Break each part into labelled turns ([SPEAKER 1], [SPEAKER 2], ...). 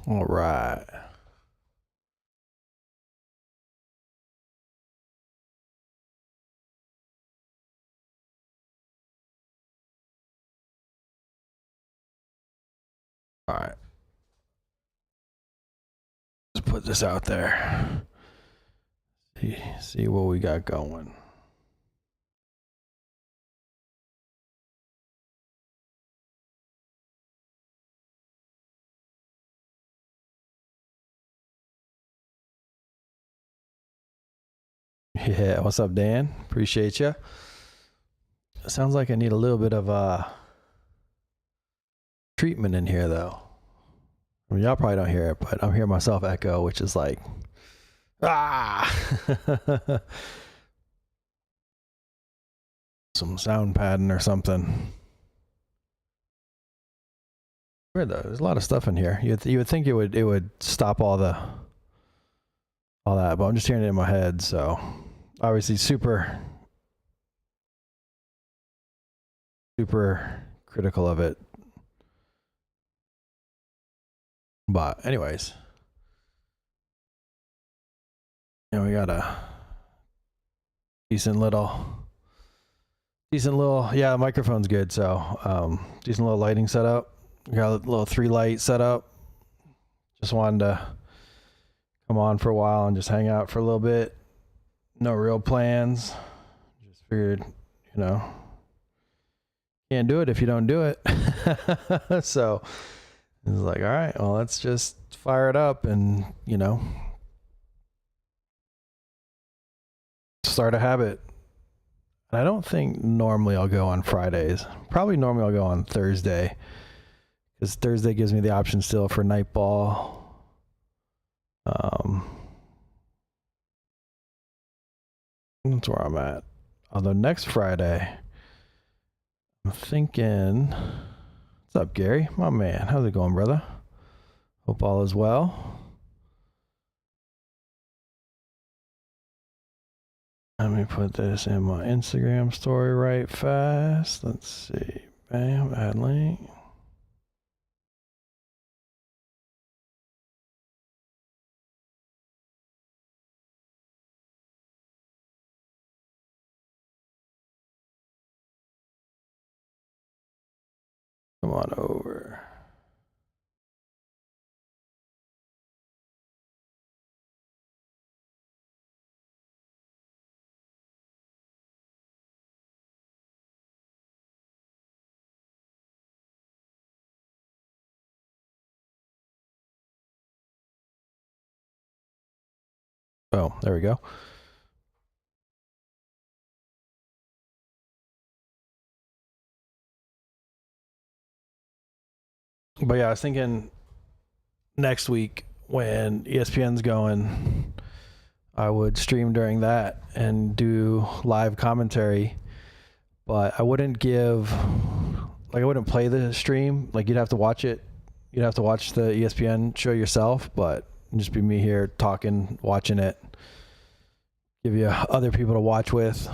[SPEAKER 1] All right. All right. Let's put this out there. See what we got going. Yeah, what's up, Dan? Appreciate you. Sounds like I need a little bit of treatment in here, though. I mean, y'all probably don't hear it, but I'm hearing myself echo, which is like, ah, some sound padding or something. Weird though. There's a lot of stuff in here. You would think it would stop all that, but I'm just hearing it in my head. So obviously, super critical of it. But anyways, we got a decent little, yeah, the microphone's good. So decent little lighting setup. Got a little 3 light setup. Just wanted to come on for a while and just hang out for a little bit. No real plans. Just figured, can't do it if you don't do it. So it's like, all right, well, let's just fire it up and, start a habit. And I don't think normally I'll go on Fridays. Probably normally I'll go on Thursday, because Thursday gives me the option still for night ball. That's where I'm at. Although next Friday, I'm thinking, what's up, Gary? My man, how's it going, brother? Hope all is well. Let me put this in my Instagram story right fast. Let's see. Bam, add link. Come on over. Oh, there we go. But yeah, I was thinking next week when ESPN's going, I would stream during that and do live commentary, but I wouldn't I wouldn't play the stream. Like, you'd have to watch it. You'd have to watch the ESPN show yourself, but it'd just be me here talking, watching it, give you other people to watch with.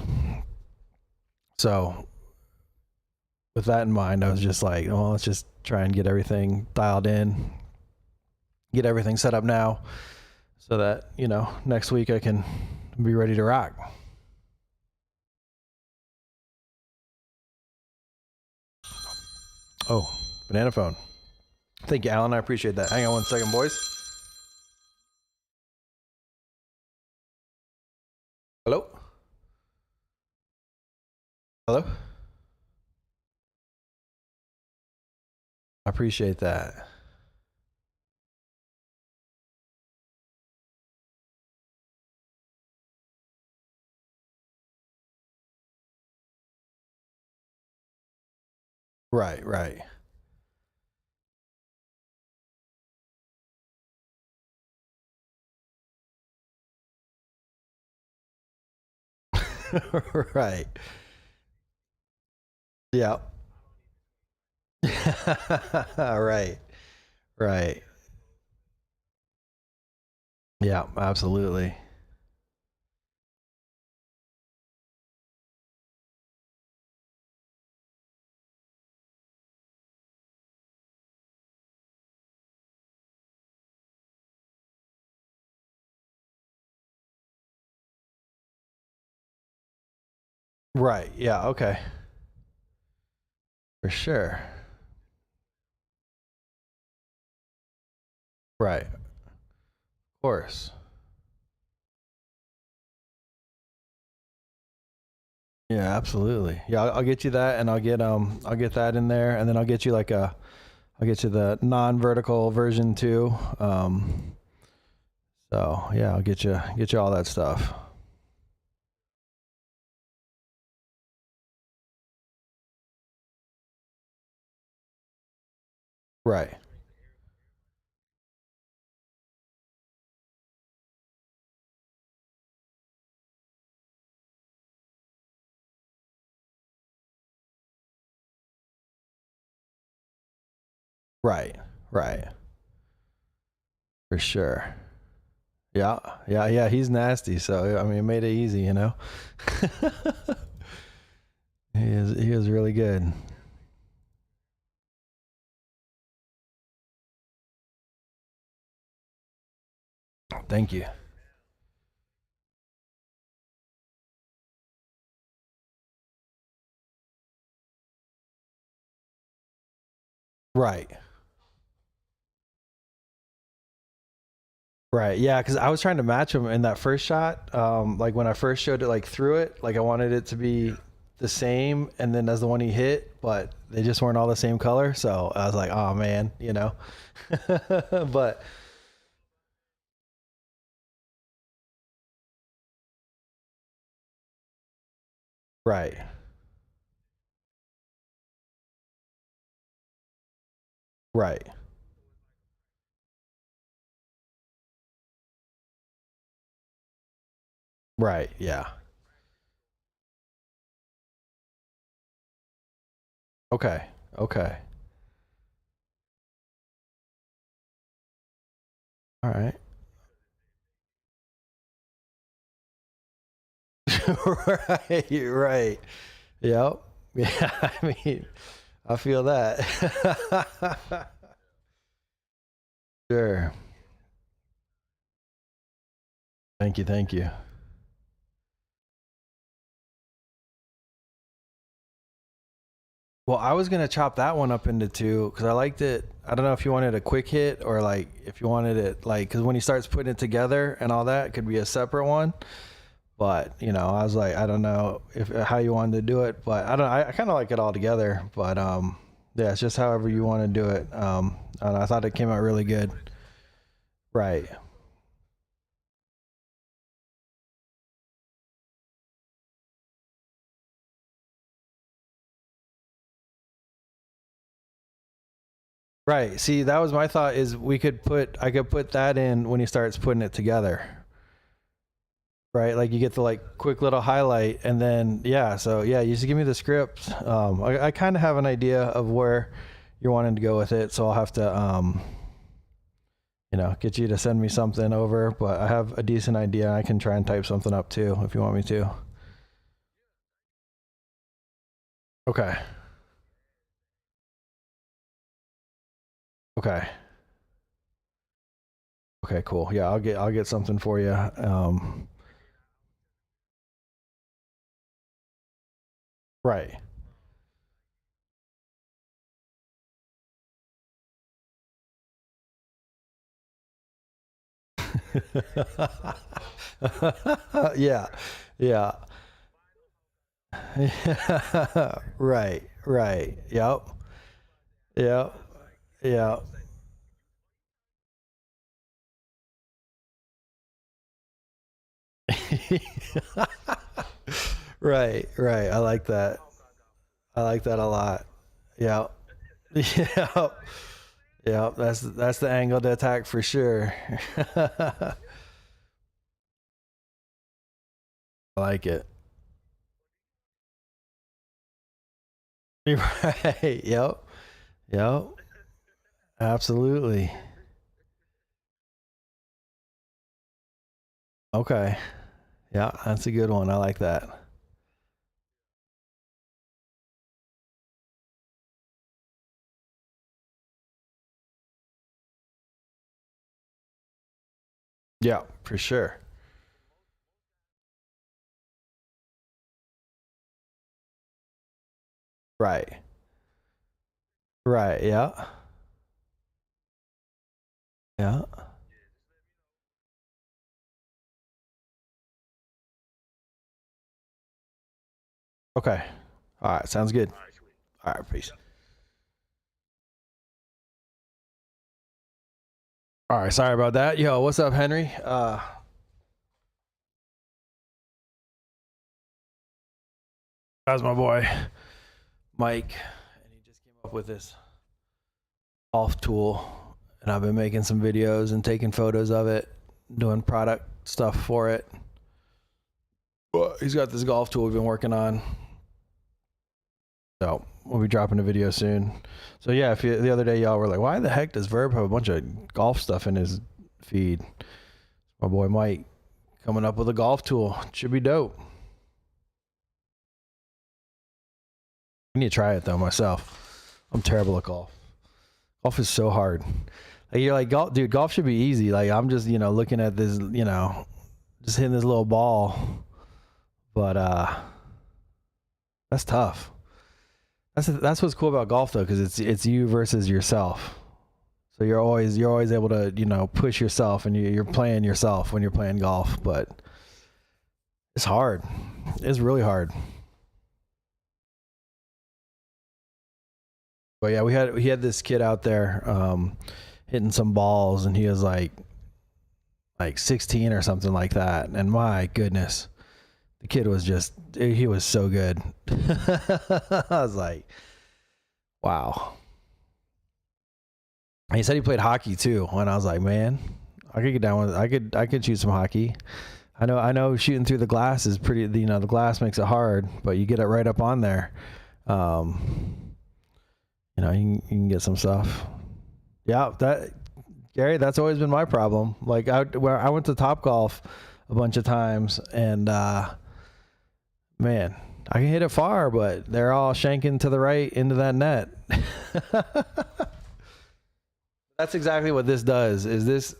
[SPEAKER 1] So with that in mind, I was just like, well, let's just try and get everything dialed in, get everything set up now, so that, next week I can be ready to rock. Oh, banana phone. Thank you, Alan. I appreciate that. Hang on 1 second, boys. Hello? Hello? I appreciate that. Right, right. Right. Yeah. Right. Right. Yeah, absolutely. Right. Yeah. Okay. For sure. Right. Of course. Yeah, absolutely. Yeah, I'll get you that, and I'll get that in there, and then I'll get you the non-vertical version too. So yeah, I'll get you all that stuff. Right. Right. Right. For sure. Yeah. Yeah. Yeah. He's nasty, so I mean, it made it easy, you know. He is really good. Thank you. Right. Right. Yeah, because I was trying to match him in that first shot. Like when I first showed it, like through it, like I wanted it to be the same, and then as the one he hit, but they just weren't all the same color. So I was like, oh man, you know. But right, right, right. Yeah. Okay. Okay. All right. Right. Right. Yep. Yeah. I mean, I feel that. Sure. Thank you. Thank you. Well, I was gonna chop that one up into two because I liked it. I don't know if you wanted a quick hit or like if you wanted it like because when he starts putting it together and all that, it could be a separate one. But you know, I was like, I don't know if how you wanted to do it, but I don't. I kind of like it all together. But yeah, it's just however you want to do it. I thought it came out really good. Right, right. See, that was my thought. Is I could put that in when he starts putting it together. Right, like you get the like quick little highlight, and then yeah. So yeah, you just give me the script. I kind of have an idea of where you're wanting to go with it, so I'll have to you know, get you to send me something over. But I have a decent idea. I can try and type something up too if you want me to. Okay. Okay. Okay. Cool. Yeah, I'll get something for you. Right. Yeah. Yeah. Right. Right. Yep. Yep. Yep. Right. Right. I like that. I like that a lot. Yeah. Yeah. Yeah. That's the angle to attack for sure. I like it. Right. Yep. Yep. Absolutely. Okay. Yeah, that's a good one. I like that. Yeah, for sure. Right. Right. Yeah. Yeah. Okay. All right. Sounds good. All right. Peace. All right. Sorry about that. Yo, what's up, Henry? How's my boy Mike? And he just came up with this golf tool, and I've been making some videos and taking photos of it, doing product stuff for it. But he's got this golf tool we've been working on, so we'll be dropping a video soon. So yeah, if you, the other day y'all were like, why the heck does Verb have a bunch of golf stuff in his feed? My boy Mike coming up with a golf tool. Should be dope. I need to try it though myself. I'm terrible at golf. Golf is so hard. Like you're like, golf, dude, golf should be easy. Like I'm just, looking at this, just hitting this little ball. But that's tough. That's what's cool about golf though, because it's you versus yourself. So you're always able to, push yourself, and you're playing yourself when you're playing golf. But it's hard. It's really hard. But yeah, he had this kid out there hitting some balls, and he was like 16 or something like that. And my goodness, the kid was he was so good. I was like, wow. And he said he played hockey too, and I was like, man, I could get down with I could shoot some hockey. I know shooting through the glass is pretty, the glass makes it hard, but you get it right up on there. You can get some stuff. Yeah, Gary, that's always been my problem. Like I went to Topgolf a bunch of times, and man, I can hit it far, but they're all shanking to the right into that net. That's exactly what this does. Is this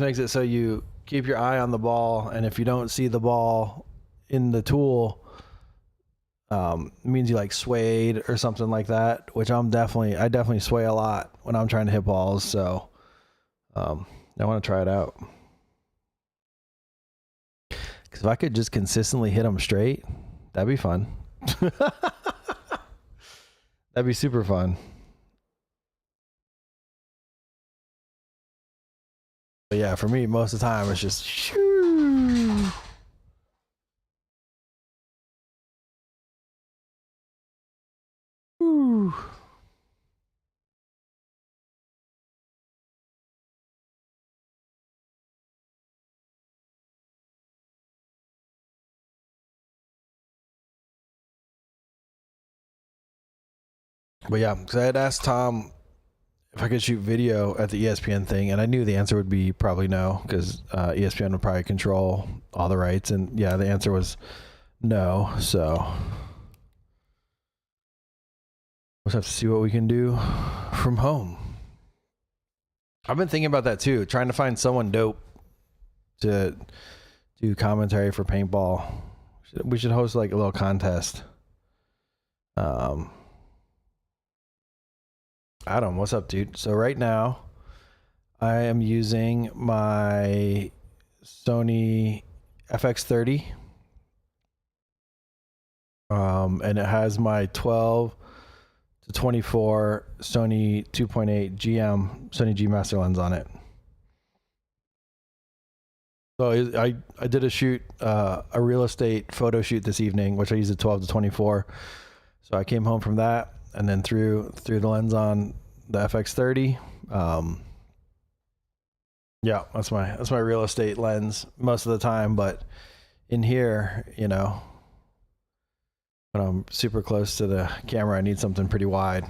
[SPEAKER 1] makes it so you keep your eye on the ball, and if you don't see the ball in the tool, it means you like swayed or something like that, which I definitely sway a lot when I'm trying to hit balls. So I want to try it out, because if I could just consistently hit them straight, that'd be fun. That'd be super fun. But yeah, for me, most of the time it's just shoo. Woo. But yeah, because I had asked Tom if I could shoot video at the ESPN thing, and I knew the answer would be probably no, because ESPN would probably control all the rights, and yeah, the answer was no. So we'll have to see what we can do from home. I've been thinking about that too, trying to find someone dope to do commentary for paintball. We should host like a little contest. Adam, what's up, dude? So right now I am using my Sony FX30, and it has my 12 to 24 Sony 2.8 GM Sony G Master lens on it. So I did a shoot, a real estate photo shoot this evening, which I used a 12 to 24. So I came home from that, and then threw the lens on the FX30. Yeah, that's my real estate lens most of the time. But in here, when I'm super close to the camera, I need something pretty wide.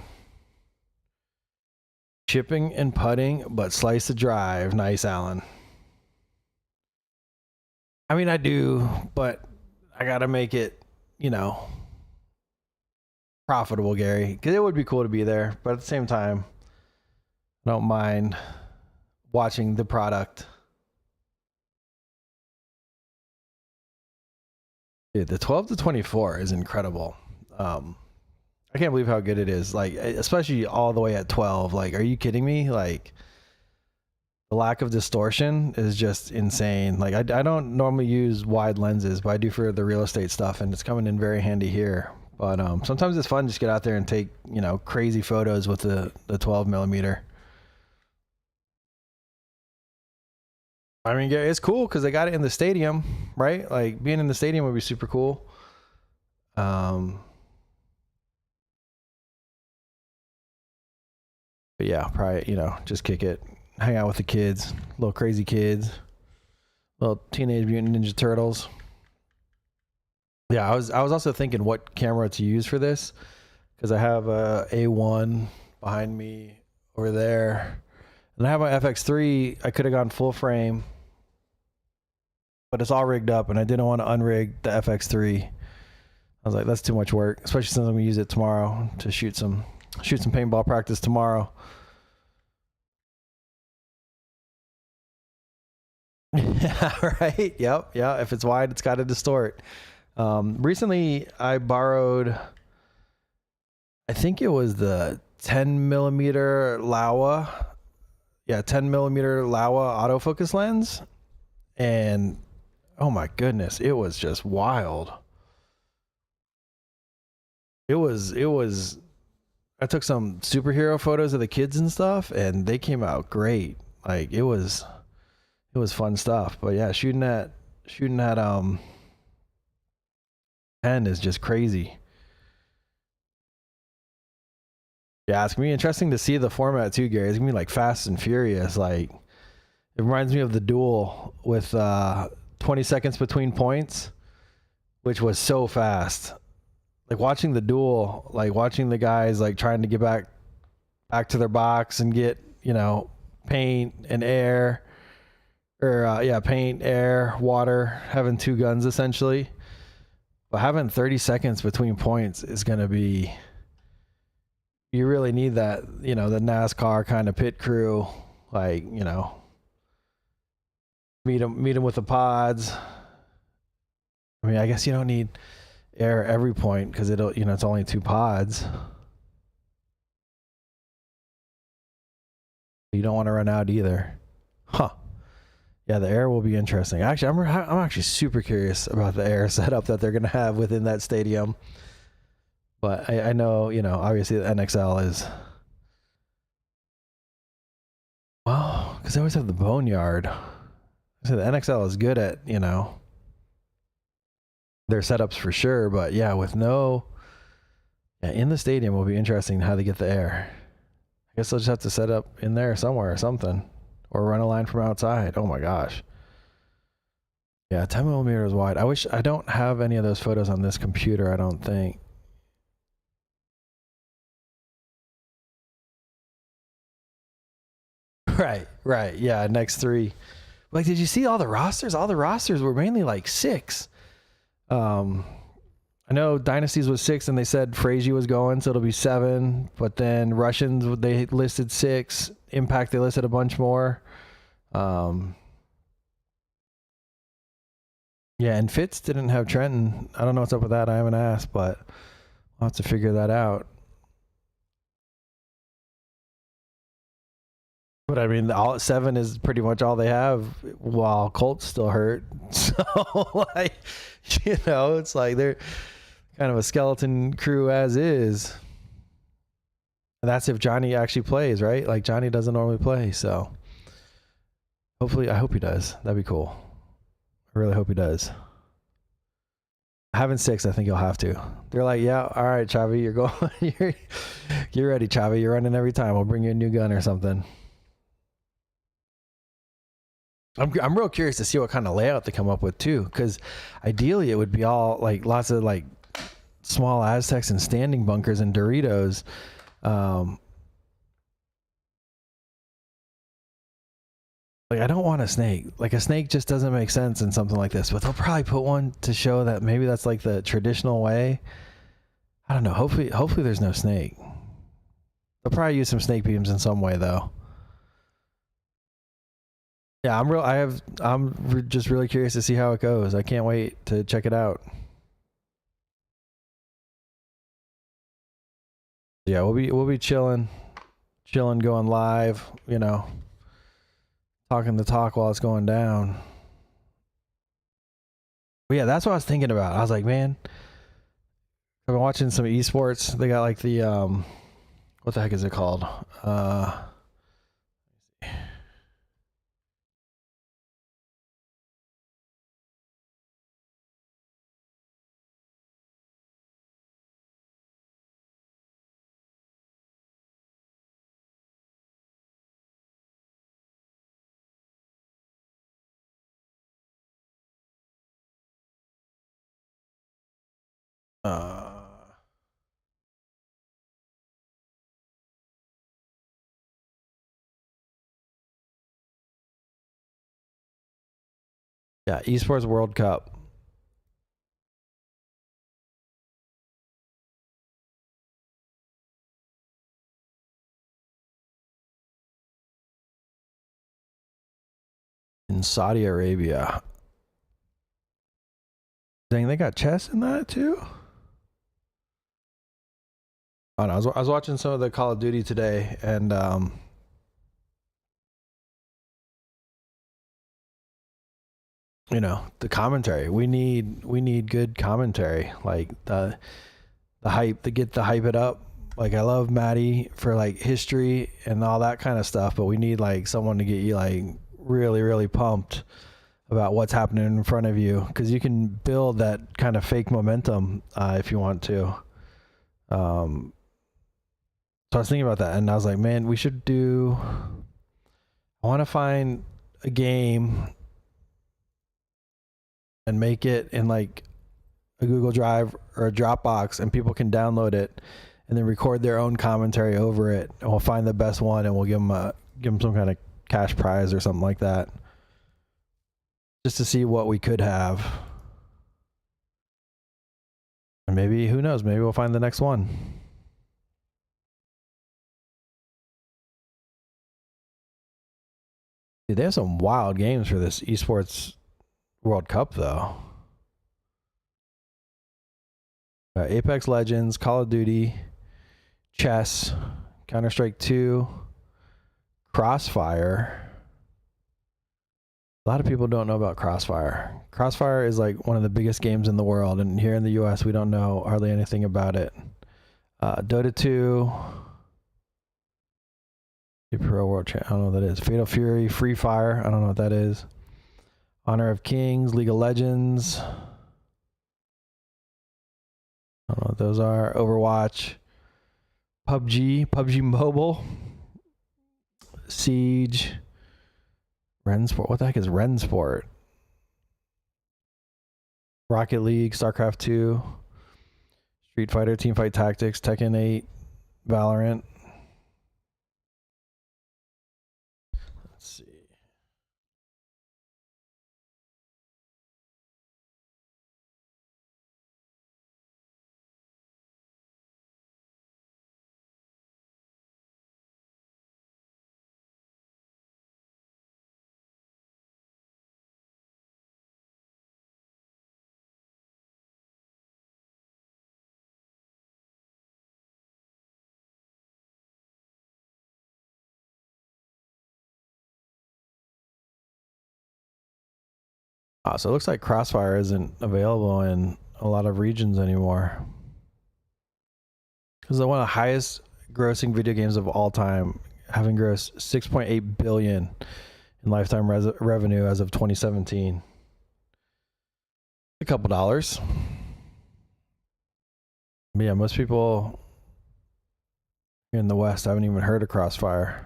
[SPEAKER 1] Chipping and putting, but slice the drive. Nice, Alan. I mean, I do, but I gotta make it, profitable, Gary, because it would be cool to be there, but at the same time, I don't mind watching the product. Dude, the 12 to 24 is incredible. I can't believe how good it is. Like, especially all the way at 12. Like, are you kidding me? Like, the lack of distortion is just insane. Like, I don't normally use wide lenses, but I do for the real estate stuff, and it's coming in very handy here. But sometimes it's fun to just get out there and take, you know, crazy photos with the 12 millimeter. I mean, yeah, it's cool because they got it in the stadium, right? Like, being in the stadium would be super cool. But yeah, probably, you know, just kick it, hang out with the kids, little crazy kids, little Teenage Mutant Ninja Turtles. Yeah, I was also thinking what camera to use for this because I have a A1 behind me over there, and I have my FX3. I could have gone full frame, but it's all rigged up, and I didn't want to unrig the FX3. I was like, that's too much work, especially since I'm gonna use it tomorrow to shoot some paintball practice tomorrow. Yeah, right. Yep. Yeah. If it's wide, it's got to distort. Recently, I borrowed, I think it was the 10 millimeter Laowa. Yeah, 10 millimeter Laowa autofocus lens. And oh my goodness, it was just wild. It was, I took some superhero photos of the kids and stuff, and they came out great. Like, it was fun stuff. But yeah, shooting at 10 is just crazy. Yeah, it's gonna be interesting to see the format too, Gary. It's gonna be like Fast and Furious. Like, it reminds me of the Duel with 20 seconds between points, which was so fast. Like, watching the Duel, like watching the guys like trying to get back to their box and get, you know, paint and air, or paint, air, water, having two guns essentially. But having 30 seconds between points is going to be, you really need that, you know, the NASCAR kind of pit crew, like, you know, meet them with the pods. I mean, I guess you don't need air every point because it'll, you know, it's only two pods. You don't want to run out either. Huh. Yeah, the air will be interesting. Actually, I'm actually super curious about the air setup that they're going to have within that stadium. But I know, you know, obviously the NXL is, well, because they always have the boneyard. So the NXL is good at, you know, their setups for sure. But yeah, with no, yeah, in the stadium will be interesting how they get the air. I guess they'll just have to set up in there somewhere or something. Or run a line from outside. Oh my gosh. Yeah, 10 millimeters wide. I don't have any of those photos on this computer, I don't think. Right. Yeah, next three. Like, did you see all the rosters? All the rosters were mainly like 6. I know Dynasties was 6, and they said Frazier was going, so it'll be 7. But then Russians, they listed 6. Impact, they listed a bunch more. Yeah, and Fitz didn't have Trenton. I don't know what's up with that. I haven't asked, but we'll have to figure that out. But I mean, all 7 is pretty much all they have while Colt's still hurt. So, like, you know, it's like they're kind of a skeleton crew as is. And that's if Johnny actually plays, right? Like, Johnny doesn't normally play, so hopefully, I hope he does. That'd be cool. I really hope he does. Having 6, I think you'll have to. They're like, yeah, all right, Chavi, you're going. You're ready, Chavi. You're running every time. We'll bring you a new gun or something. I'm real curious to see what kind of layout they come up with too, because ideally it would be all like lots of like small Aztecs and standing bunkers and Doritos. Like, I don't want a snake. Like, a snake just doesn't make sense in something like this, but they'll probably put one to show that maybe that's like the traditional way. I don't know. Hopefully there's no snake. They'll probably use some snake beams in some way though. Yeah, I'm just really curious to see how it goes. I can't wait to check it out. Yeah, we'll be chilling, going live, you know, talking the talk while it's going down. But yeah, that's what I was thinking about. I was like, man, I've been watching some esports. They got like the what the heck is it called? Uh, yeah, esports World Cup in Saudi Arabia. Dang, they got chess in that too. Oh, no, I was watching some of the Call of Duty today, and you know, the commentary. We need good commentary, like the hype, to get the hype it up. Like, I love Maddie for like history and all that kind of stuff, but we need like someone to get you like really, really pumped about what's happening in front of you, because you can build that kind of fake momentum if you want to. So I was thinking about that, and I was like, man, we should do. I want to find a game and make it in like a Google Drive or a Dropbox, and people can download it and then record their own commentary over it. And we'll find the best one, and we'll give them some kind of cash prize or something like that, just to see what we could have. And maybe, who knows? Maybe we'll find the next one. Dude, they have some wild games for this esports World Cup, though. Apex Legends, Call of Duty, chess, Counter-Strike 2, Crossfire. A lot of people don't know about Crossfire. Crossfire is like one of the biggest games in the world, and here in the US, we don't know hardly anything about it. Dota 2, Pro World Champ, I don't know what that is. Fatal Fury, Free Fire, I don't know what that is. Honor of Kings, League of Legends. I don't know what those are. Overwatch, PUBG Mobile, Siege, Rensport. What the heck is Rensport? Rocket League, StarCraft 2, Street Fighter, Teamfight Tactics, Tekken 8, Valorant. Let's see. So it looks like Crossfire isn't available in a lot of regions anymore. It's one of the highest grossing video games of all time, having grossed $6.8 billion in lifetime revenue as of 2017. A couple dollars. But yeah, most people here in the West haven't even heard of Crossfire.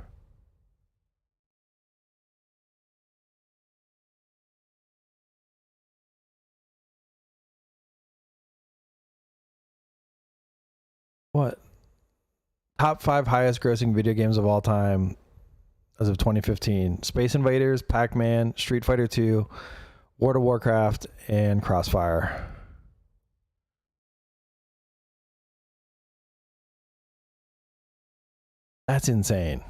[SPEAKER 1] What? Top 5 highest grossing video games of all time as of 2015. Space Invaders, Pac-Man, Street Fighter 2, World of Warcraft, and Crossfire. That's insane.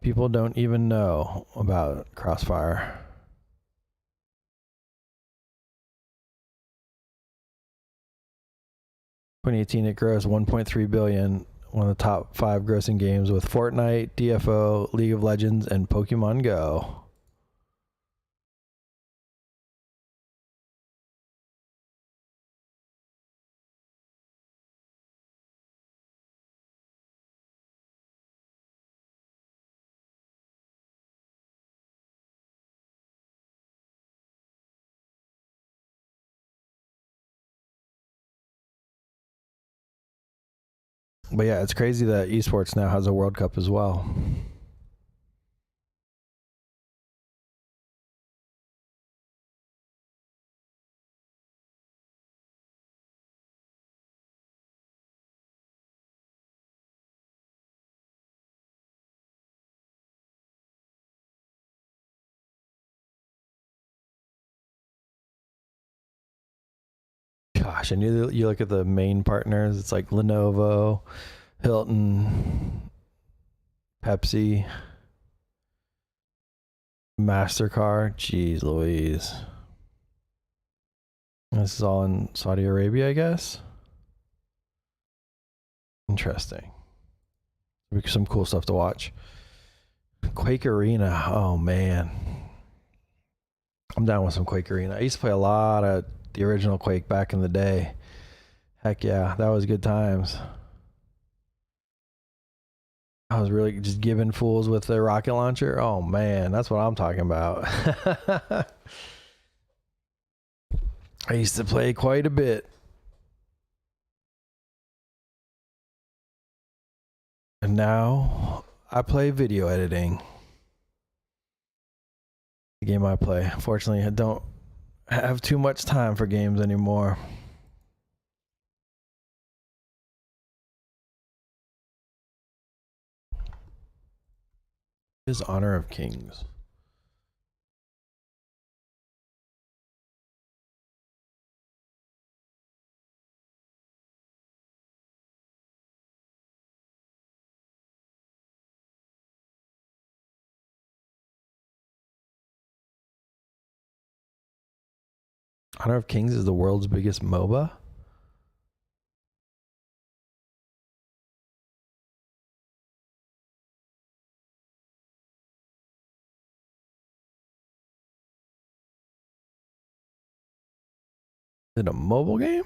[SPEAKER 1] People don't even know about Crossfire. 2018, it grossed 1.3 billion, one of the top 5 grossing games with Fortnite, DFO, League of Legends, and Pokemon Go. But yeah, it's crazy that esports now has a World Cup as well. Gosh, and you look at the main partners, it's like Lenovo, Hilton, Pepsi, MasterCard. Jeez Louise. This is all in Saudi Arabia, I guess. Interesting. Some cool stuff to watch. Quake Arena. Oh, man. I'm down with some Quake Arena. I used to play a lot of the original Quake back in the day. Heck yeah, that was good times. I was really just giving fools with the rocket launcher. Oh, man, that's what I'm talking about. I used to play quite a bit. And now I play video editing. The game I play. Unfortunately, I don't have too much time for games anymore. Is Honor of Kings. Honor of Kings is the world's biggest MOBA. Is it a mobile game?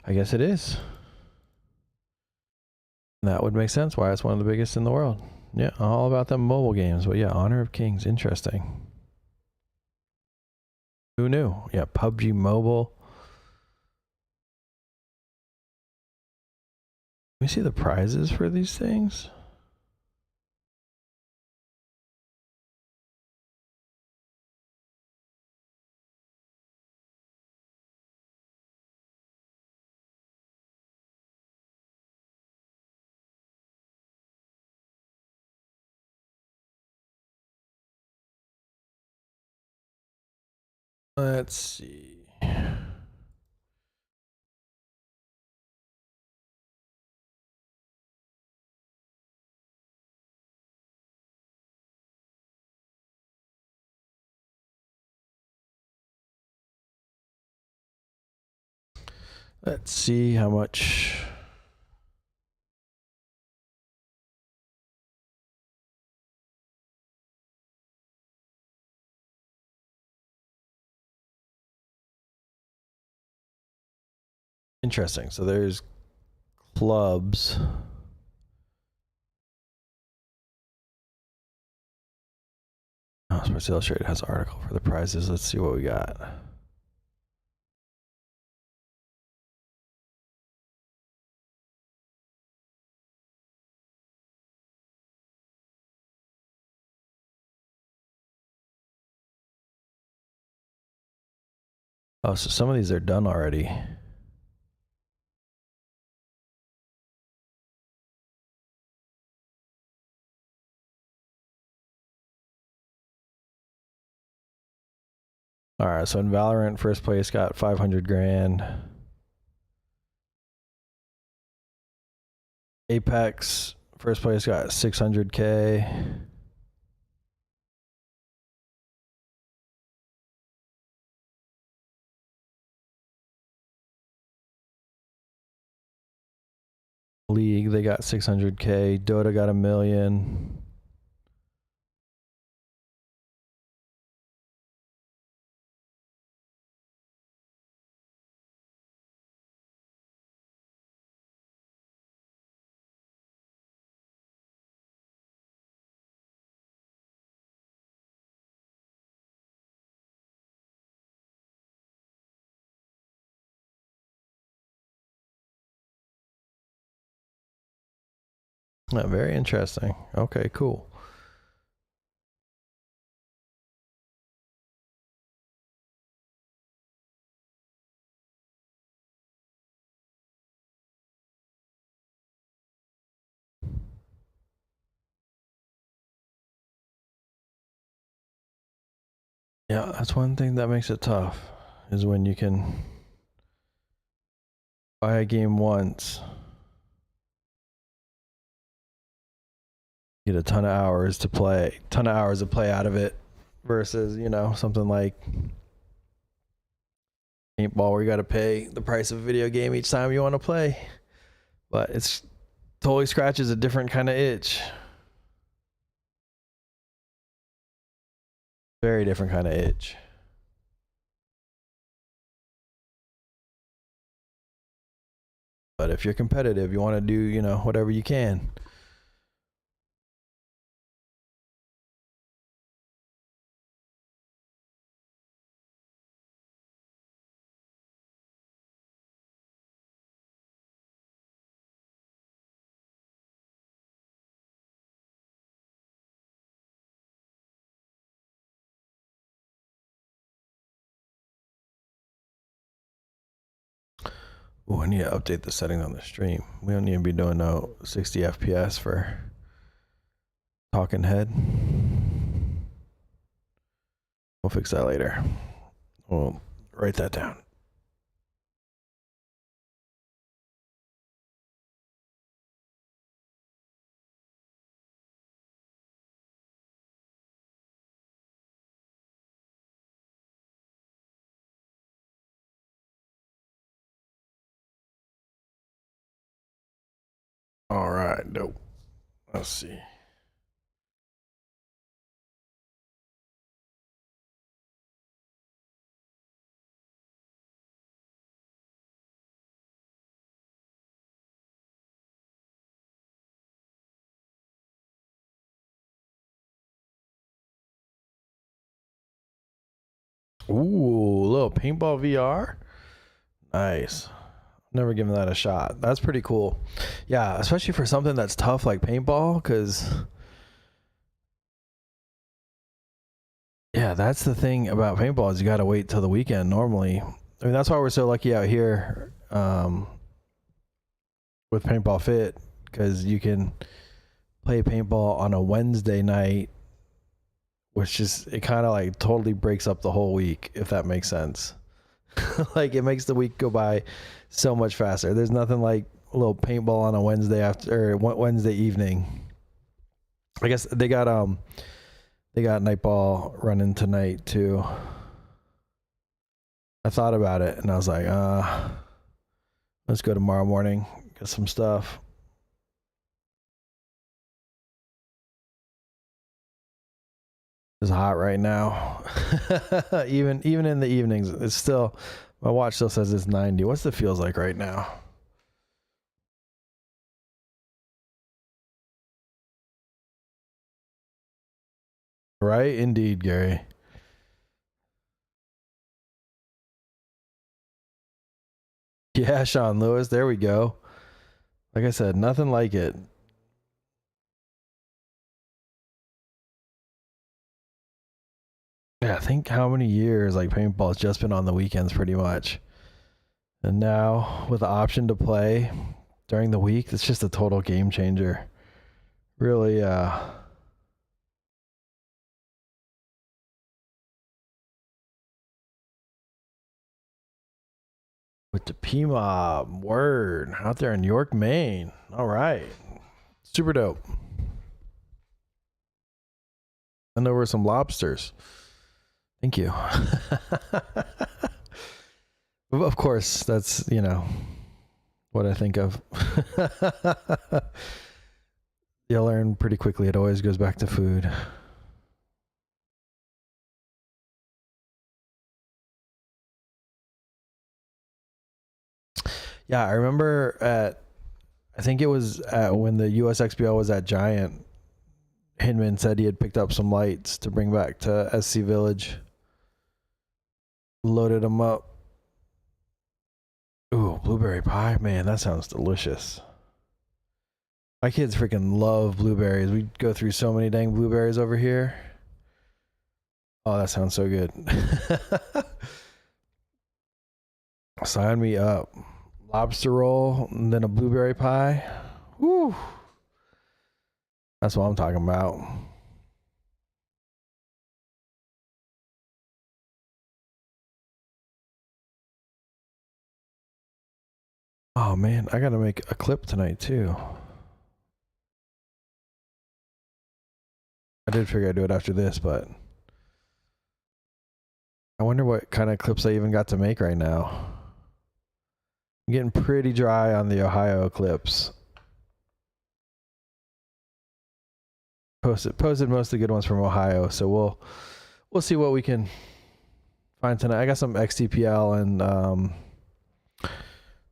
[SPEAKER 1] I guess it is. That would make sense why it's one of the biggest in the world. Yeah, all about them mobile games. But yeah, Honor of Kings, interesting. Who knew? Yeah, PUBG Mobile. Let me see the prizes for these things. Let's see. Let's see how much. Interesting. So there's clubs. Oh, Sports Illustrated has an article for the prizes. Let's see what we got. Oh, so some of these are done already. All right, so in Valorant, first place got 500 grand. Apex, first place got 600K. League, they got 600K. Dota got 1 million. Very interesting. Okay, cool. Yeah, that's one thing that makes it tough, is when you can buy a game once, get a ton of hours to play, out of it, versus, you know, something like paintball where you got to pay the price of a video game each time you want to play. But it's totally scratches a different kind of itch. Very different kind of itch. But if you're competitive, you want to do, you know, whatever you can. Oh, I need to update the settings on the stream. We don't need to be doing no 60 FPS for talking head. We'll fix that later. We'll write that down. All right, dope. Let's see. Ooh, a little paintball VR. Nice. Never given that a shot. That's pretty cool. Yeah, especially for something that's tough like paintball, because yeah, that's the thing about paintball is you got to wait till the weekend normally. I mean, that's why we're so lucky out here with Paintball Fit, because you can play paintball on a Wednesday night, which just, it kind of like totally breaks up the whole week, if that makes sense. Like, it makes the week go by so much faster. There's nothing like a little paintball on a Wednesday Wednesday evening. I guess they got Nightball running tonight too. I thought about it and I was like, let's go tomorrow morning, get some stuff. It's hot right now. even in the evenings, it's still, my watch still says it's 90. What's the feels like right now? Right? Indeed, Gary. Yeah, Sean Lewis. There we go. Like I said, nothing like it. Yeah, I think how many years like paintball's just been on the weekends pretty much. And now with the option to play during the week, it's just a total game changer. Really, with the P-Mob. Word. Out there in York, Maine. All right. Super dope. And over some lobsters. Thank you. Of course, that's, what I think of. You'll learn pretty quickly. It always goes back to food. Yeah, I remember I think it was when the USXPO was at Giant, Hinman said he had picked up some lights to bring back to SC Village. Loaded them up. Ooh, blueberry pie. Man, that sounds delicious. My kids freaking love blueberries. We go through so many dang blueberries over here. Oh, that sounds so good. Sign me up. Lobster roll and then a blueberry pie. Woo. That's what I'm talking about. Oh man, I gotta make a clip tonight too. I did figure I'd do it after this, but I wonder what kind of clips I even got to make right now. I'm getting pretty dry on the Ohio clips. Posted most of the good ones from Ohio, so we'll see what we can find tonight. I got some XTPL and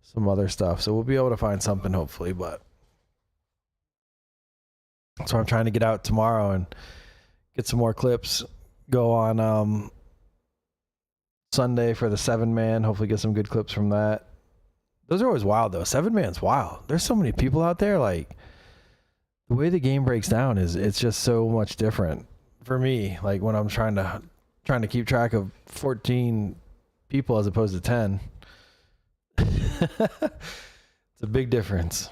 [SPEAKER 1] some other stuff, so we'll be able to find something hopefully. But so I'm trying to get out tomorrow and get some more clips. Go on Sunday for the 7-man. Hopefully get some good clips from that. Those are always wild though. 7-man's wild. There's so many people out there. Like the way the game breaks down it's just so much different for me. Like when I'm trying to keep track of 14 people as opposed to 10. It's a big difference.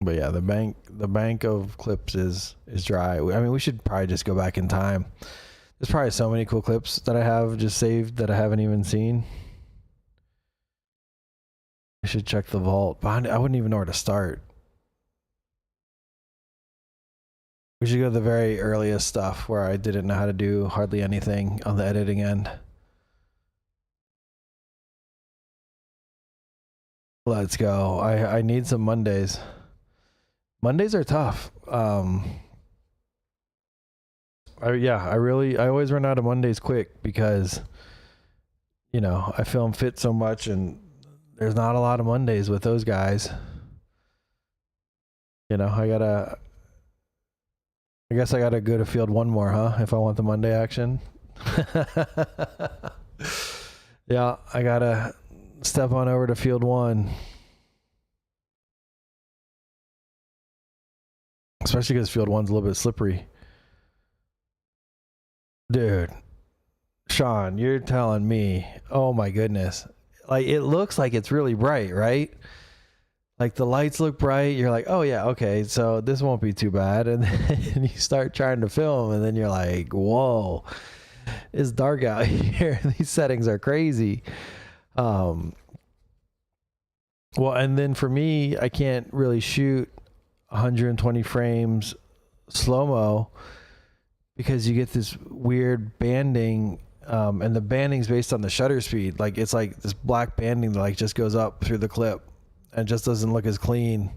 [SPEAKER 1] But yeah, the bank of clips is dry. I mean, we should probably just go back in time. There's probably so many cool clips that I have just saved that I haven't even seen. I should check the vault. But I wouldn't even know where to start. We should go to the very earliest stuff where I didn't know how to do hardly anything on the editing end. Let's go. I need some Mondays. Mondays are tough. I always run out of Mondays quick because, I film fit so much and there's not a lot of Mondays with those guys. I guess I gotta go to field one more, huh? If I want the Monday action. Yeah, I gotta step on over to field one. Especially because field one's a little bit slippery. Dude, Sean, you're telling me, oh my goodness. Like it looks like it's really bright, right? Like the lights look bright. You're like, oh yeah, okay, so this won't be too bad. And then you start trying to film and then you're like, whoa, it's dark out here. These settings are crazy. Well, and then for me, I can't really shoot 120 frames slow-mo because you get this weird banding, and the banding's based on the shutter speed. Like it's like this black banding that like just goes up through the clip and just doesn't look as clean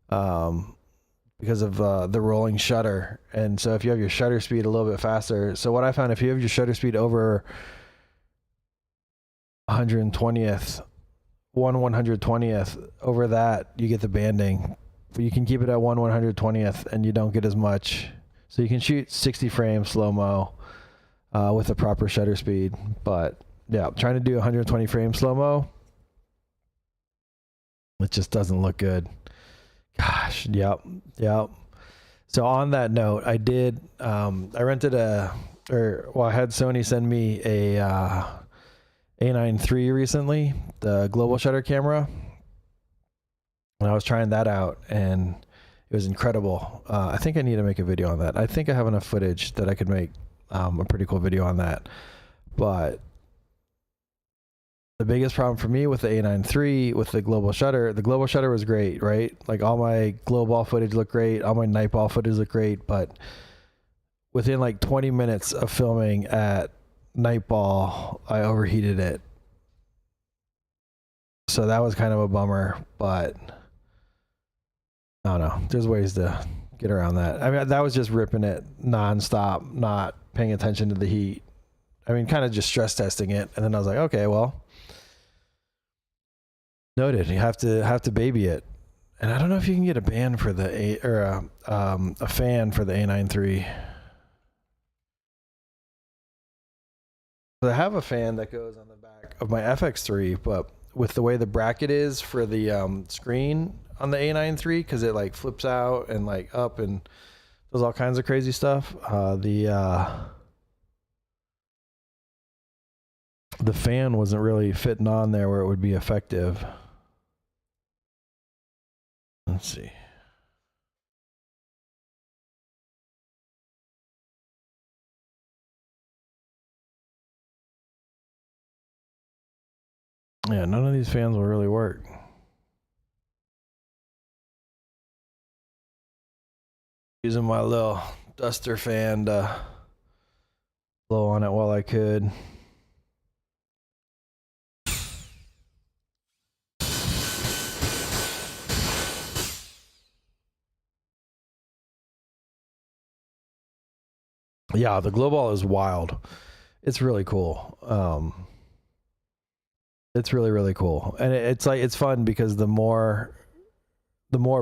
[SPEAKER 1] because of the rolling shutter. And so if you have your shutter speed a little bit faster, so what I found, if you have your shutter speed over 120th, 1/120th, over that you get the banding. But you can keep it at 1/120th and you don't get as much. So you can shoot 60 frames slow-mo with a proper shutter speed. But yeah, trying to do 120 frames slow-mo, it just doesn't look good. Gosh, yep. So on that note, I did, I rented I had Sony send me a A9 III recently, the global shutter camera. And I was trying that out and It was incredible. I think I need to make a video on that. I think I have enough footage that I could make a pretty cool video on that. But the biggest problem for me with the A9 III, with the global shutter was great, right? Like all my glow ball footage looked great, all my night ball footage looked great, but within like 20 minutes of filming at night ball, I overheated it. So that was kind of a bummer, but I don't know. There's ways to get around that. I mean, that was just ripping it nonstop, not paying attention to the heat. I mean, kind of just stress testing it. And then I was like, okay, well, noted. You have to baby it. And I don't know if you can get a ban for the a fan for the A9 III. So I have a fan that goes on the back of my FX3, but with the way the bracket is for the screen on the A9 III, because it like flips out and like up and does all kinds of crazy stuff. The fan wasn't really fitting on there where it would be effective. Let's see. Yeah, none of these fans will really work. Using my little duster fan to blow on it while I could. Yeah, the glow ball is wild. It's really cool. It's really, really cool. And it's like, it's fun because the more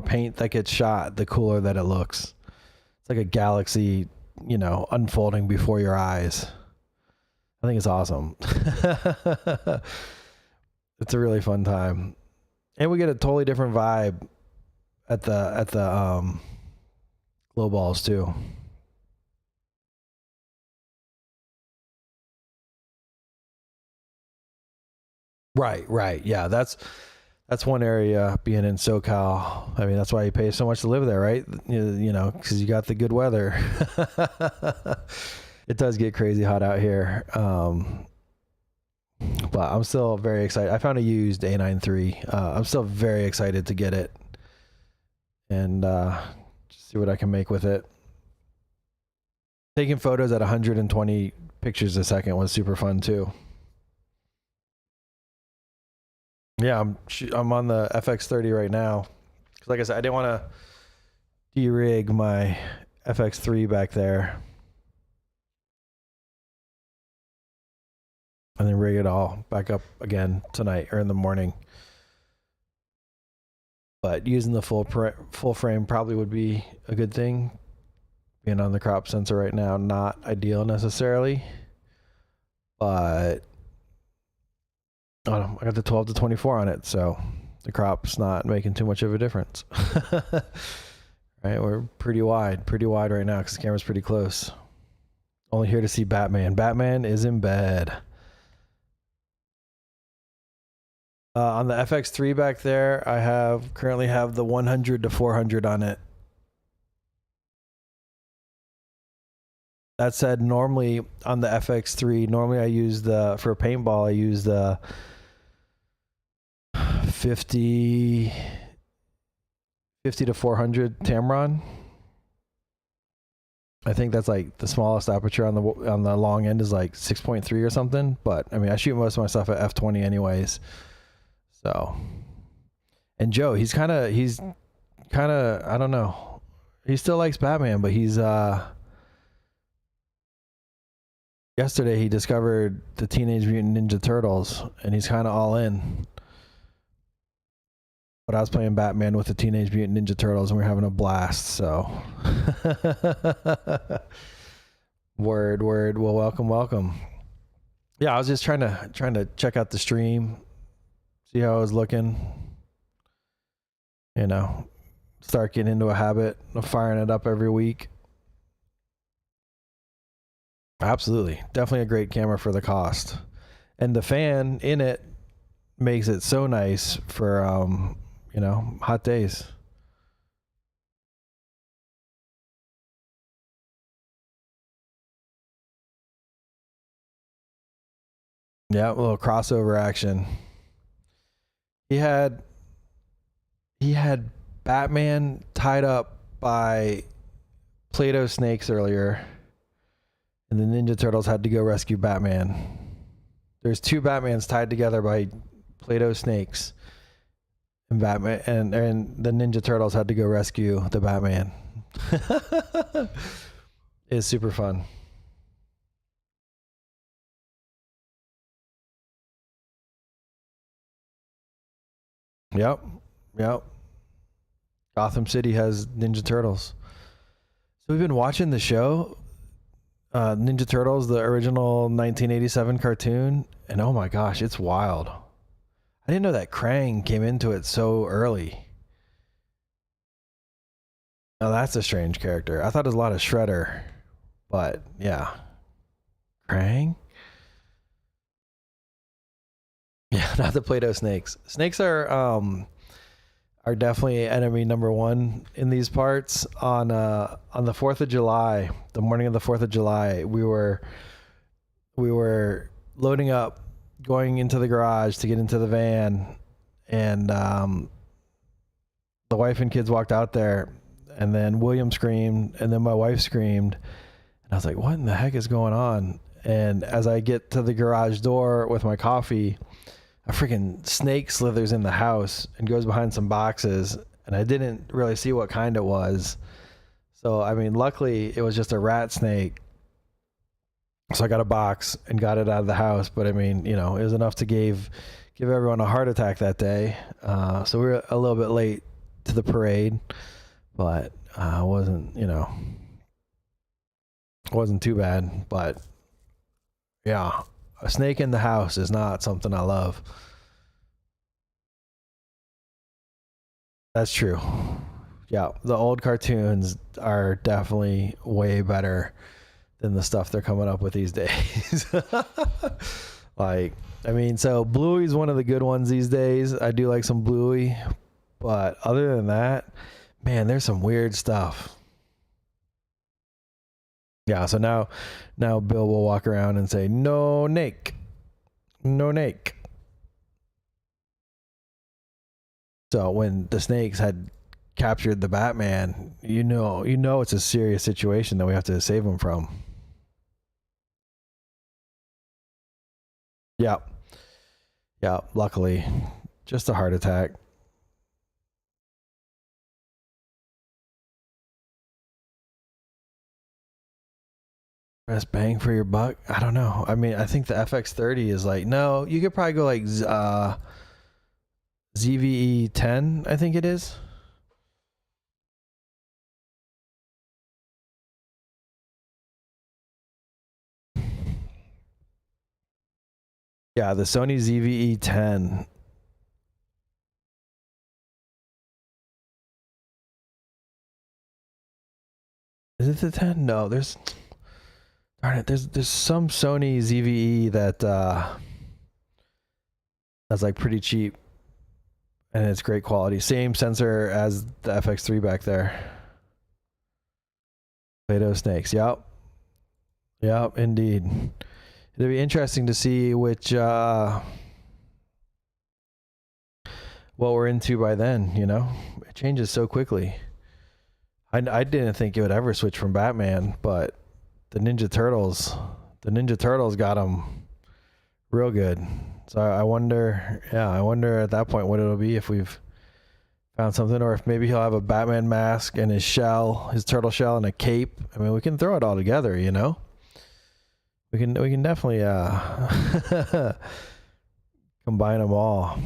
[SPEAKER 1] paint that gets shot, the cooler that it looks. It's like a galaxy, you know, unfolding before your eyes. I think it's awesome. It's a really fun time. And we get a totally different vibe at the glow balls too. Right. Yeah, that's one area being in SoCal. I mean, that's why you pay so much to live there, right? You know, because you got the good weather. It does get crazy hot out here. But I'm still very excited. I found a used A9 III. I'm still very excited to get it and just see what I can make with it. Taking photos at 120 pictures a second was super fun too. Yeah, I'm on the FX30 right now. Cause like I said, I didn't want to de-rig my FX3 back there and then rig it all back up again tonight or in the morning. But using the full frame probably would be a good thing. Being on the crop sensor right now, not ideal necessarily, but I don't know, I got the 12 to 24 on it, so the crop's not making too much of a difference. Right, we're pretty wide right now because the camera's pretty close. Only here to see Batman. Batman is in bed. On the FX3 back there, I currently have the 100 to 400 on it. That said, normally on the FX3, I use for paintball, I use the 50 to 400 Tamron. I think that's like the smallest aperture on the long end is like 6.3 or something. But I mean, I shoot most of my stuff at f20 anyways. So, and Joe, he's kind of I don't know. He still likes Batman, but he's yesterday he discovered the Teenage Mutant Ninja Turtles, and he's kind of all in. But I was playing Batman with the Teenage Mutant Ninja Turtles, and we are having a blast. So, word. Well, welcome. Yeah, I was just trying to check out the stream, see how I was looking. You know, start getting into a habit of firing it up every week. Absolutely, definitely a great camera for the cost, and the fan in it makes it so nice for you know, hot days. Yeah, a little crossover action. He had Batman tied up by Play-Doh snakes earlier, and the Ninja Turtles had to go rescue Batman. There's two Batmans tied together by Play-Doh snakes, and Batman and the Ninja Turtles had to go rescue the Batman. It's super fun. Yep. Gotham City has Ninja Turtles. So we've been watching the show, Ninja Turtles, the original 1987 cartoon, and oh my gosh, it's wild. I didn't know that Krang came into it so early. Now that's a strange character. I thought it was a lot of Shredder, but yeah. Krang? Yeah, not the Play-Doh snakes. Snakes are definitely enemy number one in these parts. On the 4th of July, the morning of the 4th of July, we were loading up, going into the garage to get into the van, and the wife and kids walked out there, and then William screamed, and then my wife screamed, and I was like, what in the heck is going on? And as I get to the garage door with my coffee, a freaking snake slithers in the house and goes behind some boxes, and I didn't really see what kind it was. So, I mean, luckily it was just a rat snake. So I got a box and got it out of the house. But I mean, you know, it was enough to give everyone a heart attack that day. So we were a little bit late to the parade, but wasn't too bad. But yeah, a snake in the house is not something I love. That's true. Yeah, the old cartoons are definitely way better than the stuff they're coming up with these days. Like, I mean, so Bluey's one of the good ones these days. I do like some Bluey, but other than that, man, there's some weird stuff. Yeah, so now Bill will walk around and say, "No Nick. No Nick." So when the snakes had captured the Batman, you know it's a serious situation that we have to save him from. Yeah. Yeah, luckily. Just a heart attack. Best bang for your buck? I don't know. I mean, I think the FX30 is like, no, you could probably go like ZVE 10, I think it is. Yeah, the Sony ZVE 10. Is it the 10? No, there's darn it, there's some Sony ZVE that's like pretty cheap and it's great quality. Same sensor as the FX3 back there. Play-Doh snakes. Yep, indeed. It'll be interesting to see which what we're into by then. You know, it changes so quickly. I didn't think it would ever switch from Batman, but the Ninja Turtles got them real good. So I wonder at that point what it'll be, if we've found something, or if maybe he'll have a Batman mask and his turtle shell and a cape. I mean, we can throw it all together, you know? We can definitely combine them all.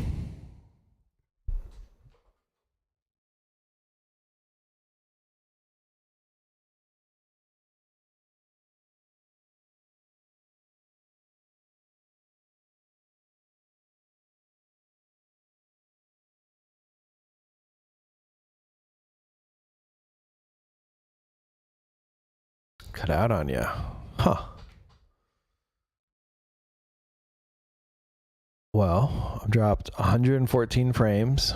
[SPEAKER 1] Cut out on you. Huh. Well, I've dropped 114 frames,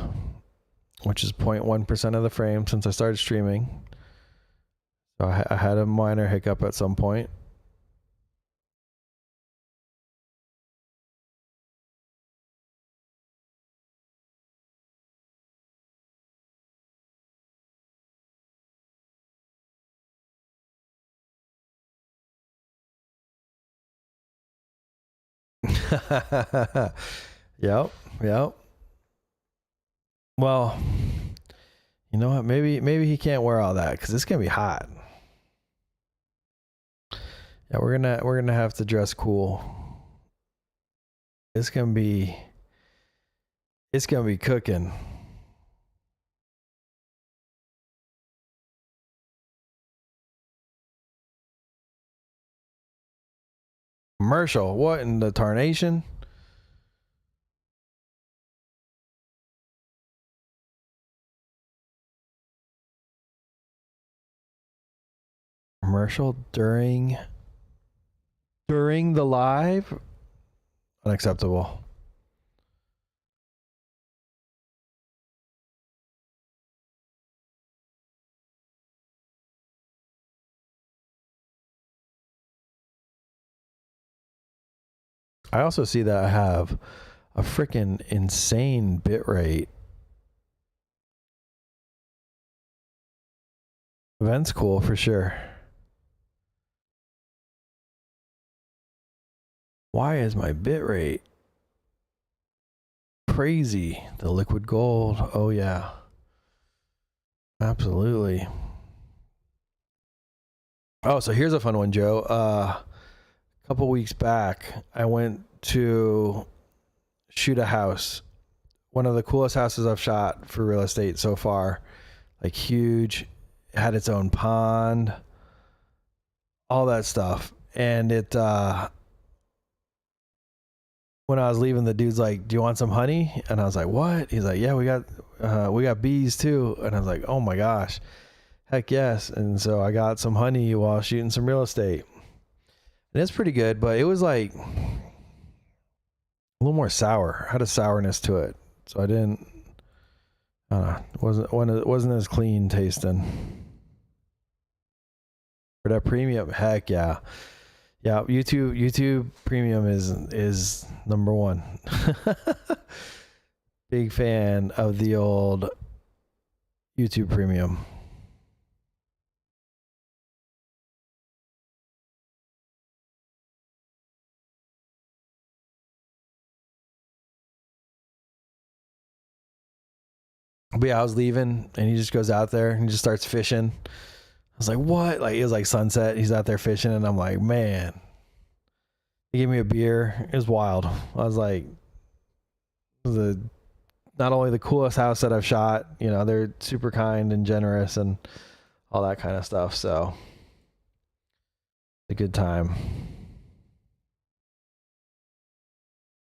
[SPEAKER 1] which is 0.1% of the frame since I started streaming. So I had a minor hiccup at some point. Yep. Yep. Well, you know what? Maybe he can't wear all that because it's gonna be hot. Yeah, we're gonna have to dress cool. It's gonna be cooking. Commercial. What in the tarnation? Commercial during the live? Unacceptable. I also see that I have a freaking insane bit rate. Event's cool for sure. Why is my bit rate crazy? The liquid gold. Oh yeah. Absolutely. Oh, so here's a fun one, Joe. A couple weeks back, I went to shoot a house. One of the coolest houses I've shot for real estate so far. Like huge, it had its own pond, all that stuff. And it when I was leaving, the dude's like, "Do you want some honey?" And I was like, "What?" He's like, "Yeah, we got bees too." And I was like, "Oh my gosh, heck yes!" And so I got some honey while shooting some real estate, and it's pretty good. But it was like a little more sour. Had a sourness to it, so I didn't. I don't know. It wasn't as clean tasting. For that premium, heck yeah. Yeah, YouTube Premium is number one. Big fan of the old YouTube Premium. But yeah, I was leaving and he just goes out there and just starts fishing. I was like, what? Like, it was like sunset. He's out there fishing and I'm like, man. He gave me a beer. It was wild. I was like, not only the coolest house that I've shot, you know, they're super kind and generous and all that kind of stuff. So a good time.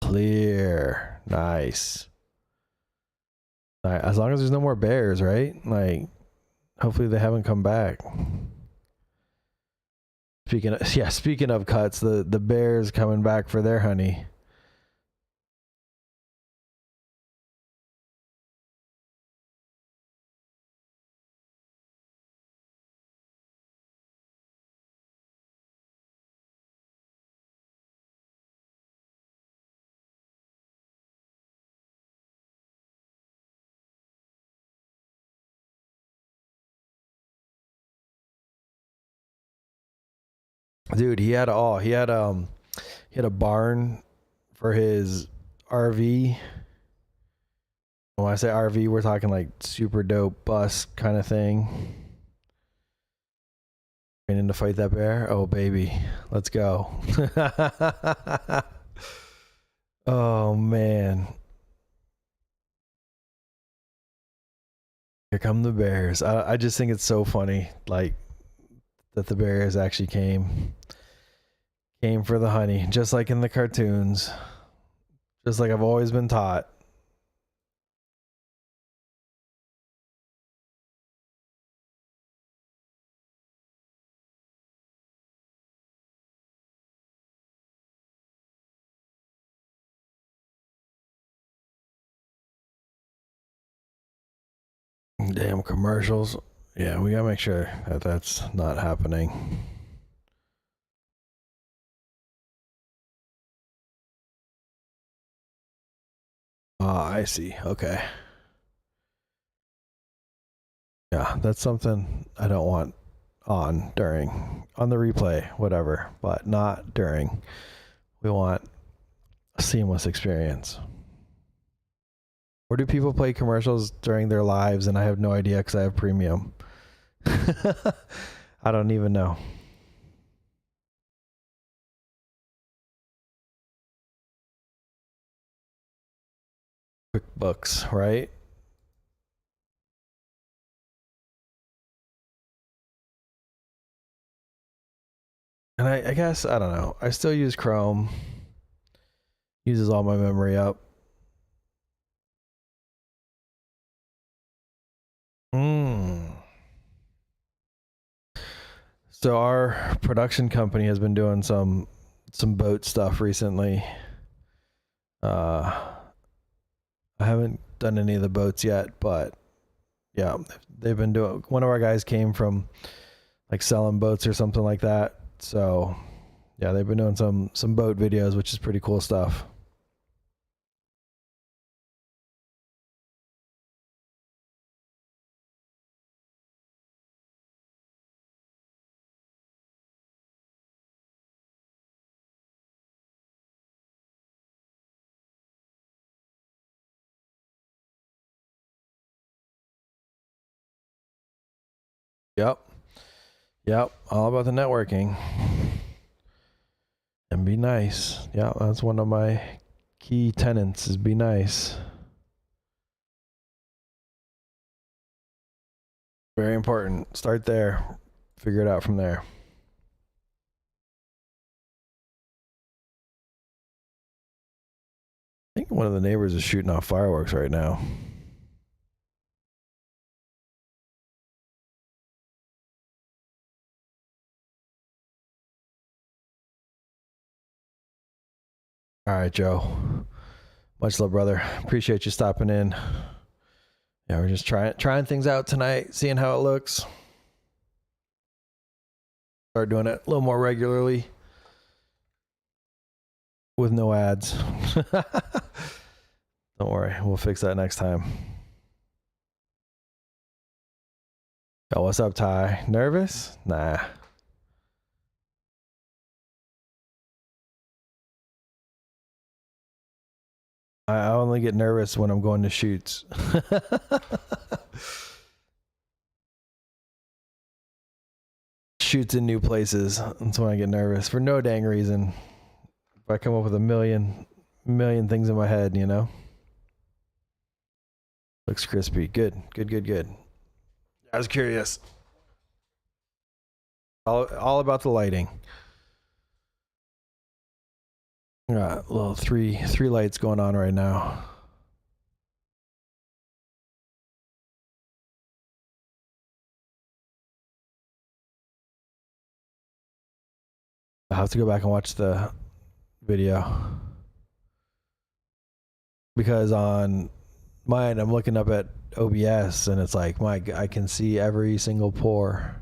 [SPEAKER 1] Clear. Nice. As long as there's no more bears, right? Like, hopefully they haven't come back. Speaking of cuts, the bears coming back for their honey. Dude, he had a barn for his RV. When I say RV, we're talking like super dope bus kind of thing. Training to fight that bear. Oh baby, let's go. Oh man. Here come the bears. I just think it's so funny, like, that the bears actually came for the honey, just like in the cartoons, just like I've always been taught. Damn commercials. Yeah, we gotta make sure that that's not happening. Ah, I see. Okay. Yeah, that's something I don't want on the replay, whatever, but not during. We want a seamless experience. Or do people play commercials during their lives and I have no idea because I have premium? I don't even know. QuickBooks, right? And I guess, I don't know. I still use Chrome. Uses all my memory up. So our production company has been doing some boat stuff recently. I haven't done any of the boats yet, but yeah, they've been doing. One of our guys came from like selling boats or something like that. So yeah, they've been doing some boat videos, which is pretty cool stuff. Yep. Yep. All about the networking. And be nice. Yeah, that's one of my key tenets is be nice. Very important. Start there. Figure it out from there. I think one of the neighbors is shooting off fireworks right now. All right, Joe. Much love, brother. Appreciate you stopping in. Yeah, we're just trying things out tonight, seeing how it looks. Start doing it a little more regularly with no ads. Don't worry, we'll fix that next time. Yo, what's up, Ty? Nervous? Nah. I only get nervous when I'm going to shoots. Shoots in new places. That's when I get nervous for no dang reason. If I come up with a million things in my head, you know. Looks crispy. Good. I was curious. All about the lighting. Got a little three lights going on right now. I'll have to go back and watch the video because on mine I'm looking up at OBS and it's like I can see every single pore.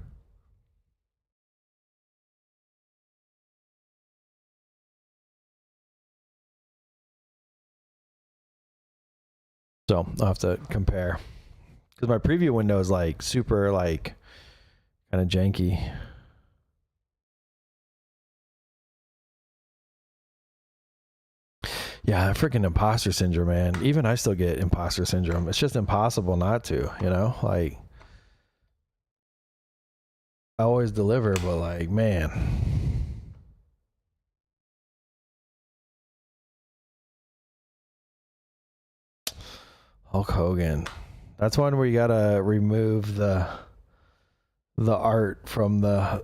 [SPEAKER 1] So I'll have to compare because my preview window is like super like kind of janky. Yeah, freaking imposter syndrome, man. Even I still get imposter syndrome. It's just impossible not to, you know? Like, I always deliver, but like, man. Hulk Hogan. That's one where you gotta remove the art from the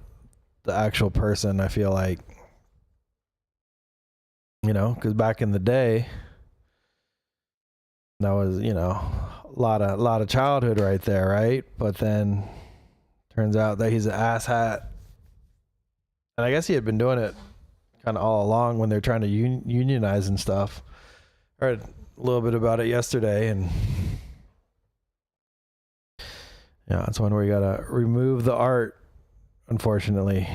[SPEAKER 1] actual person, I feel like. You know, because back in the day, that was, you know, a lot of childhood right there, right? But then turns out that he's an asshat. And I guess he had been doing it kind of all along when they're trying to unionize and stuff. I heard a little bit about it yesterday, and yeah, it's one where you gotta remove the art, unfortunately.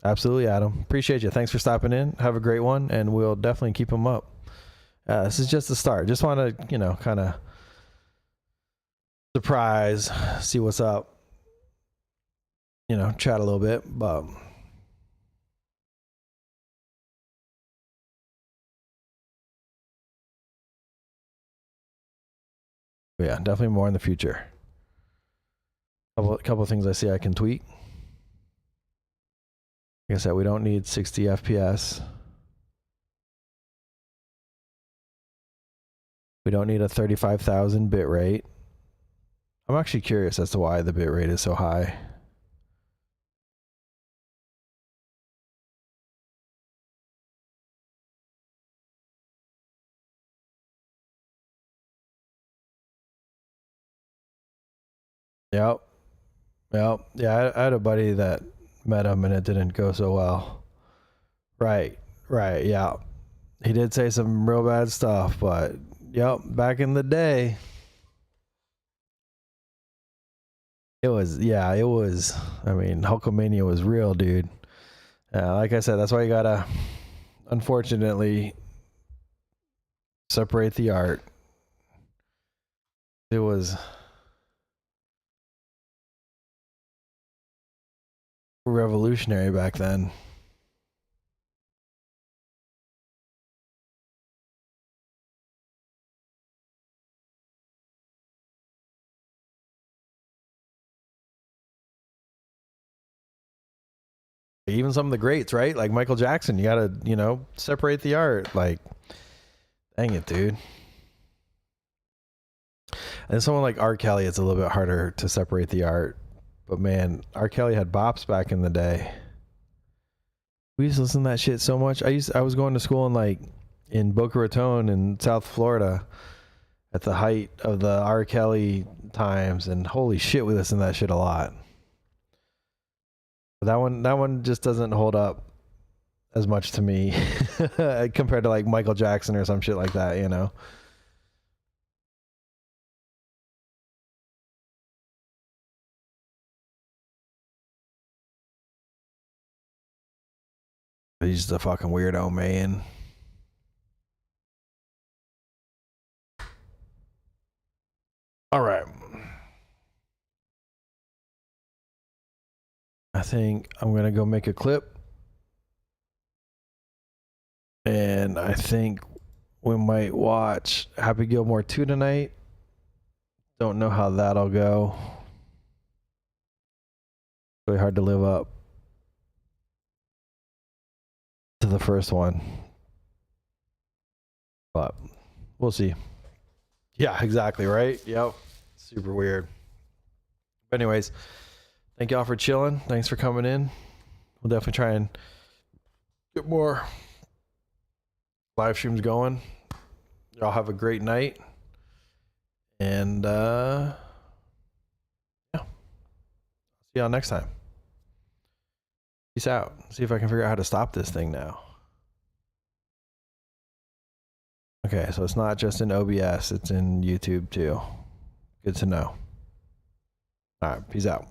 [SPEAKER 1] Absolutely, Adam. Appreciate you. Thanks for stopping in. Have a great one, and we'll definitely keep them up. This is just the start. Just want to, you know, kind of surprise, see what's up, you know, chat a little bit, but But yeah, definitely more in the future. Couple of things I see I can tweak. Like I said, we don't need 60 FPS. We don't need a 35,000 bit rate. I'm actually curious as to why the bit rate is so high. Yep. Yep. Yeah, I had a buddy that met him and it didn't go so well. Right. Right. Yeah. He did say some real bad stuff, but yep, back in the day, it was, I mean, Hulkamania was real, dude. Like I said, that's why you gotta, unfortunately, separate the art. It was revolutionary back then. Even some of the greats, right? Like Michael Jackson, you gotta, separate the art. Like, dang it, dude. And someone like R. Kelly, it's a little bit harder to separate the art. But man, R. Kelly had bops back in the day. We used to listen to that shit so much. I was going to school in Boca Raton in South Florida at the height of the R. Kelly times, and holy shit, we listened to that shit a lot. But that one just doesn't hold up as much to me compared to like Michael Jackson or some shit like that, you know. He's just a fucking weirdo, man. All right. I think I'm going to go make a clip. And I think we might watch Happy Gilmore 2 tonight. Don't know how that'll go. Really hard to live up to the first one. But we'll see. Yeah, exactly, right? Yep. Super weird. But anyways, thank y'all for chilling. Thanks for coming in. We'll definitely try and get more live streams going. Y'all have a great night. And yeah. See y'all next time. Peace out. See if I can figure out how to stop this thing now. Okay, so it's not just in OBS, it's in YouTube too. Good to know. All right, peace out.